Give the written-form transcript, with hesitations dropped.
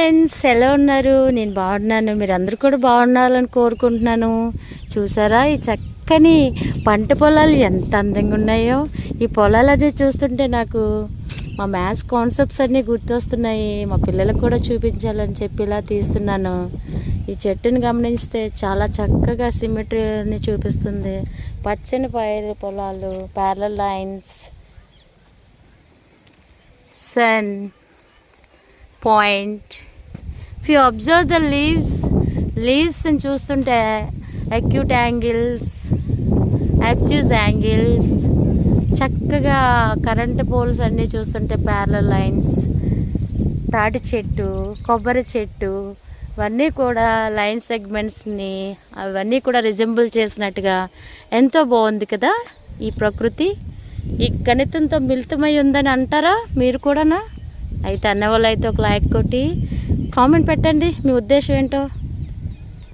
Friends, ఎలా ఉన్నారు? నేను బాగున్నాను. మీరు అందరూ కూడా బాగుండాలని కోరుకుంటున్నాను. చూసారా ఈ చక్కని పంట పొలాలు ఎంత అందంగా ఉన్నాయో. ఈ పొలాలన్నీ చూస్తుంటే నాకు మా మ్యాథ్స్ కాన్సెప్ట్స్ అన్నీ గుర్తొస్తున్నాయి. మా పిల్లలకు కూడా చూపించాలని చెప్పి ఇలా తీస్తున్నాను. ఈ చెట్టుని గమనిస్తే చాలా చక్కగా సిమెట్రీని చూపిస్తుంది. పచ్చని పైరు పొలాలు, parallel lines, sun, point. If you observe the leaves అని చూస్తుంటే acute angles, obtuse angles, చక్కగా కరెంట్ పోల్స్ అన్నీ చూస్తుంటే ప్యారలల్ లైన్స్, తాటి చెట్టు, కొబ్బరి చెట్టు, ఇవన్నీ కూడా లైన్ సెగ్మెంట్స్ని అవన్నీ కూడా రిజెంబుల్ చేసినట్టుగా ఎంతో బాగుంది కదా ఈ ప్రకృతి. ఈ గణితంతో మిళితమై ఉందని అంటారా మీరు కూడానా? అయితే అన్నవాళ్ళు అయితే ఒక లైక్ కొట్టి కామెంట్ పెట్టండి మీ ఉద్దేశం ఏంటో.